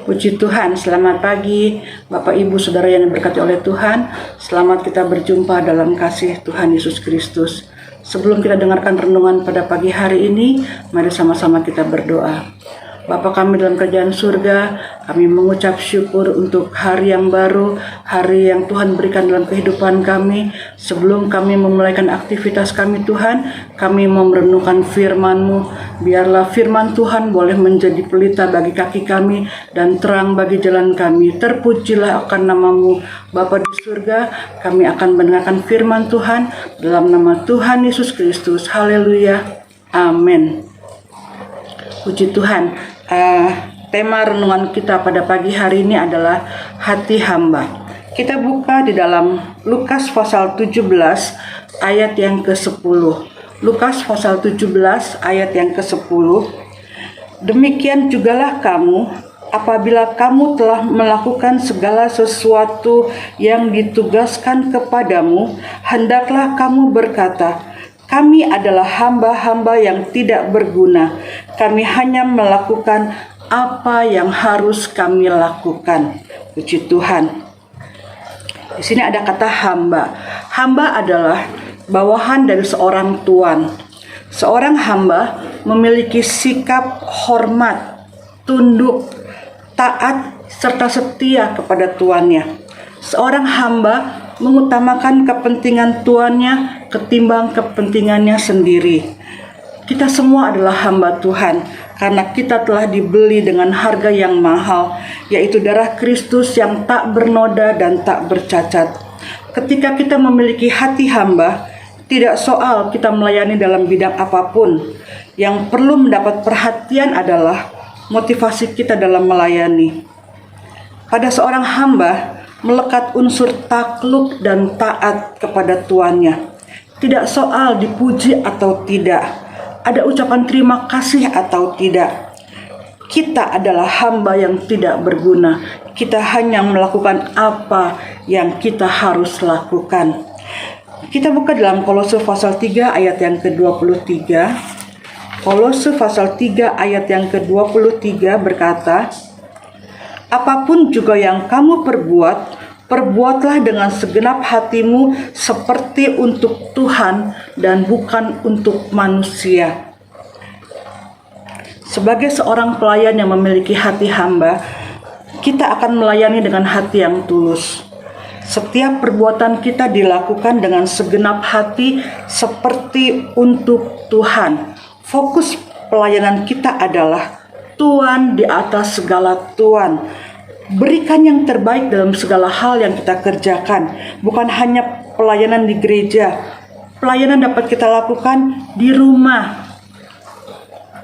Puji Tuhan, selamat pagi Bapak Ibu Saudara yang diberkati oleh Tuhan. Selamat kita berjumpa dalam kasih Tuhan Yesus Kristus. Sebelum kita dengarkan renungan pada pagi hari ini, mari sama-sama kita berdoa. Bapa kami dalam kerajaan surga, kami mengucap syukur untuk hari yang baru, hari yang Tuhan berikan dalam kehidupan kami. Sebelum kami memulaikan aktivitas kami Tuhan, kami mau merenungkan firman-Mu. Biarlah firman Tuhan boleh menjadi pelita bagi kaki kami dan terang bagi jalan kami. Terpujilah akan nama-Mu Bapa di surga. Kami akan mendengarkan firman Tuhan dalam nama Tuhan Yesus Kristus. Haleluya. Amin. Puji Tuhan. Tema renungan kita pada pagi hari ini adalah hati hamba. Kita buka di dalam Lukas pasal 17 ayat yang ke-10. Lukas pasal 17 ayat yang ke-10. Demikian jugalah kamu, apabila kamu telah melakukan segala sesuatu yang ditugaskan kepadamu, hendaklah kamu berkata, kami adalah hamba-hamba yang tidak berguna. Kami hanya melakukan apa yang harus kami lakukan. Puji Tuhan. Di sini ada kata hamba. Hamba adalah bawahan dari seorang tuan. Seorang hamba memiliki sikap hormat, tunduk, taat, serta setia kepada tuannya. Seorang hamba mengutamakan kepentingan tuannya ketimbang kepentingannya sendiri. Kita semua adalah hamba Tuhan karena kita telah dibeli dengan harga yang mahal, yaitu darah Kristus yang tak bernoda dan tak bercacat. Ketika kita memiliki hati hamba, tidak soal kita melayani dalam bidang apapun. Yang perlu mendapat perhatian adalah motivasi kita dalam melayani. Pada seorang hamba melekat unsur takluk dan taat kepada tuannya. Tidak soal dipuji atau tidak, ada ucapan terima kasih atau tidak. Kita adalah hamba yang tidak berguna. Kita hanya melakukan apa yang kita harus lakukan. Kita buka dalam Kolose pasal 3 ayat yang ke-23. Kolose pasal 3 ayat yang ke-23 berkata, apapun juga yang kamu perbuat, perbuatlah dengan segenap hatimu seperti untuk Tuhan dan bukan untuk manusia. Sebagai seorang pelayan yang memiliki hati hamba, kita akan melayani dengan hati yang tulus. Setiap perbuatan kita dilakukan dengan segenap hati seperti untuk Tuhan. Fokus pelayanan kita adalah Tuhan di atas segala tuan. Berikan yang terbaik dalam segala hal yang kita kerjakan. Bukan hanya pelayanan di gereja. Pelayanan dapat kita lakukan di rumah.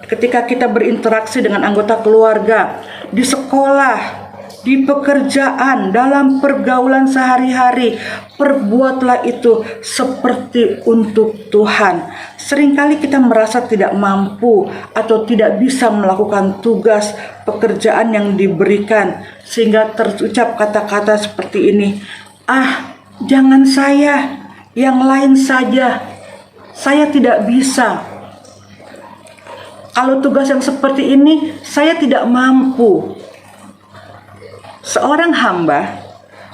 Ketika kita berinteraksi dengan anggota keluarga, di sekolah, di pekerjaan, dalam pergaulan sehari-hari, perbuatlah itu seperti untuk Tuhan. Seringkali kita merasa tidak mampu atau tidak bisa melakukan tugas pekerjaan yang diberikan, sehingga terucap kata-kata seperti ini, jangan saya, yang lain saja, saya tidak bisa. Kalau tugas yang seperti ini, saya tidak mampu. Seorang hamba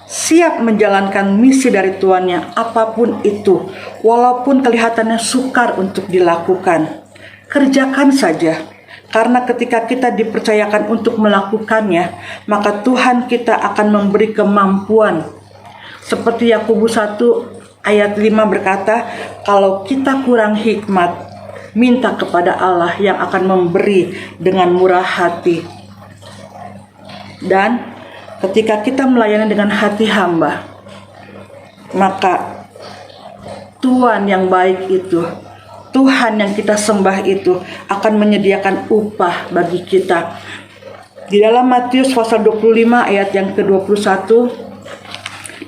siap menjalankan misi dari tuannya apapun itu, walaupun kelihatannya sukar untuk dilakukan. Kerjakan saja, karena ketika kita dipercayakan untuk melakukannya, maka Tuhan kita akan memberi kemampuan. Seperti Yakobus 1 ayat 5 berkata, kalau kita kurang hikmat, minta kepada Allah yang akan memberi dengan murah hati. Dan ketika kita melayani dengan hati hamba, maka Tuhan yang baik itu, Tuhan yang kita sembah itu akan menyediakan upah bagi kita. Di dalam Matius pasal 25 ayat yang ke-21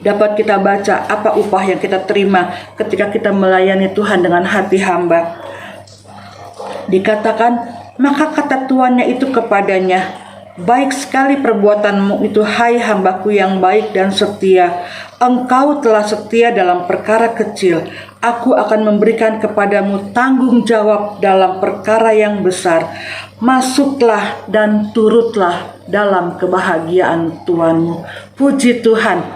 dapat kita baca apa upah yang kita terima ketika kita melayani Tuhan dengan hati hamba. Dikatakan, maka kata tuannya itu kepadanya, baik sekali perbuatanmu itu, hai hambaku yang baik dan setia. Engkau telah setia dalam perkara kecil, Aku akan memberikan kepadamu tanggung jawab dalam perkara yang besar. Masuklah dan turutlah dalam kebahagiaan Tuhanmu. Puji Tuhan.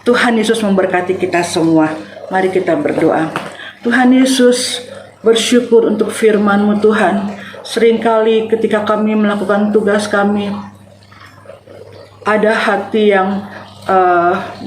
Tuhan Yesus memberkati kita semua. Mari kita berdoa. Tuhan Yesus, bersyukur untuk firman-Mu Tuhan. Seringkali ketika kami melakukan tugas kami, ada hati yang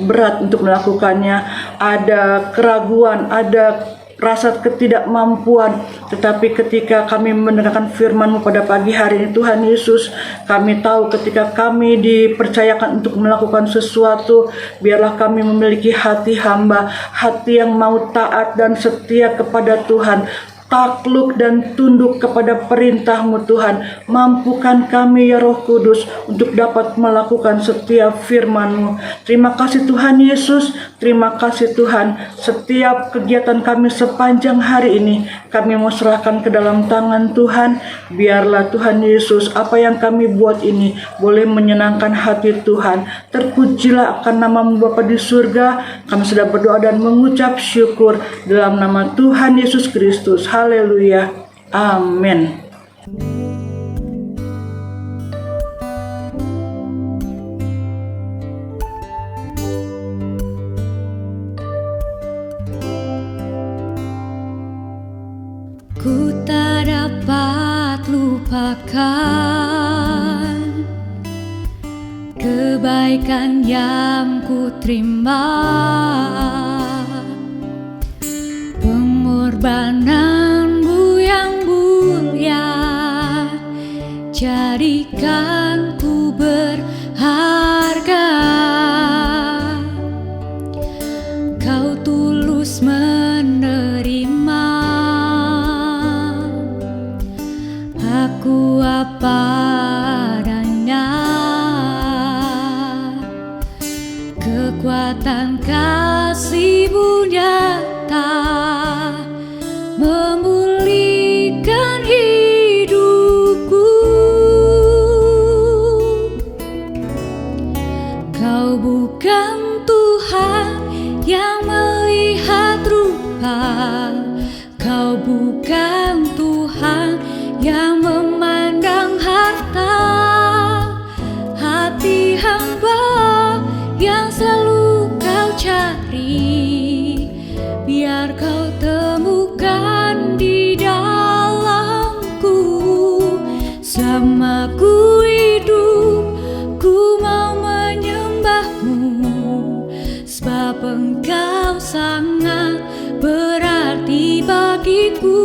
berat untuk melakukannya, ada keraguan, ada rasa ketidakmampuan. Tetapi ketika kami mendengarkan firman-Mu pada pagi hari ini Tuhan Yesus, kami tahu ketika kami dipercayakan untuk melakukan sesuatu, biarlah kami memiliki hati hamba, hati yang mau taat dan setia kepada Tuhan, takluk dan tunduk kepada perintah-Mu Tuhan. Mampukan kami ya Roh Kudus untuk dapat melakukan setiap firman-Mu. Terima kasih Tuhan Yesus, terima kasih Tuhan. Setiap kegiatan kami sepanjang hari ini kami mau serahkan ke dalam tangan Tuhan. Biarlah Tuhan Yesus, apa yang kami buat ini boleh menyenangkan hati Tuhan. Terpujilah akan nama-Mu Bapa di surga. Kami sudah berdoa dan mengucap syukur dalam nama Tuhan Yesus Kristus. Haleluya. Amin. Ku tak dapat lupakan kebaikan yang ku terima, pengorbanan-Mu yang mulia jadikan ku berharga. Kau tulus menerima aku apa adanya. Kekuatan kasih-Mu nyata memulihkan hidupku. Kau bukan Tuhan yang melihat rupa, Kau bukan Tuhan yang memandang harta. Hati hamba yang selalu Kau cari, biar Kau temukan di dalamku. Selama ku hidup, ku mau menyembah-Mu, sebab Engkau sangat berarti bagiku.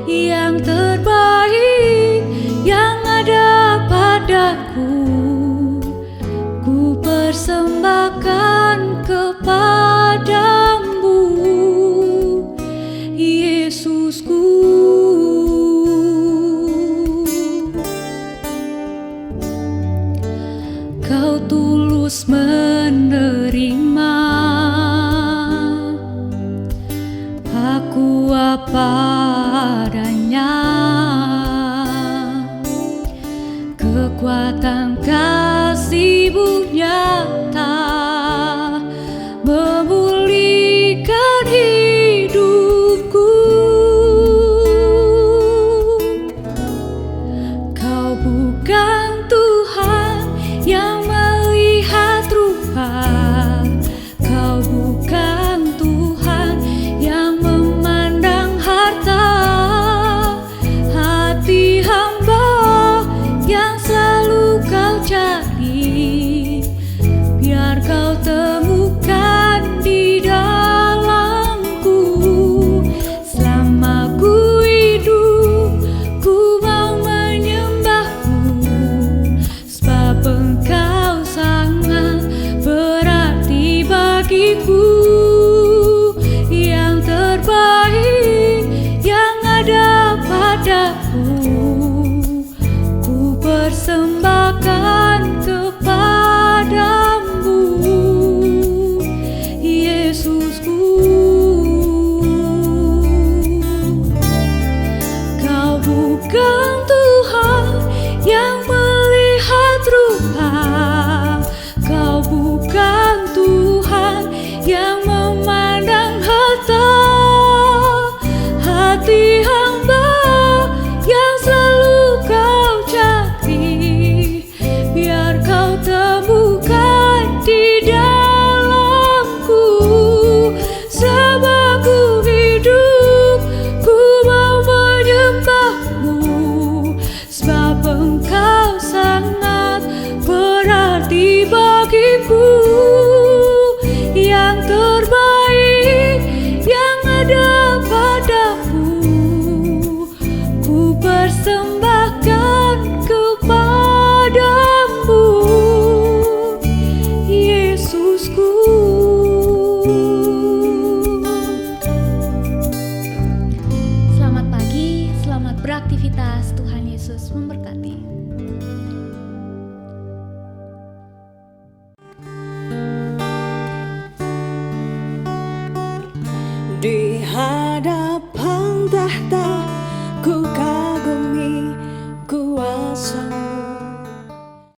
Yang terbaik yang ada padaku, ku persembahkan kepadamu, Yesusku. Kau tulus menerima aku apa adanya. Kekuatan kasih-Mu nyata memulihkan hidupku. Kau bukan Tuhan yang melihat rupa, Kau bukan Tuhan yang memandang harta. Hati hamba yang selalu Kau cari, Di hadapan tahta ku kagumi kuasa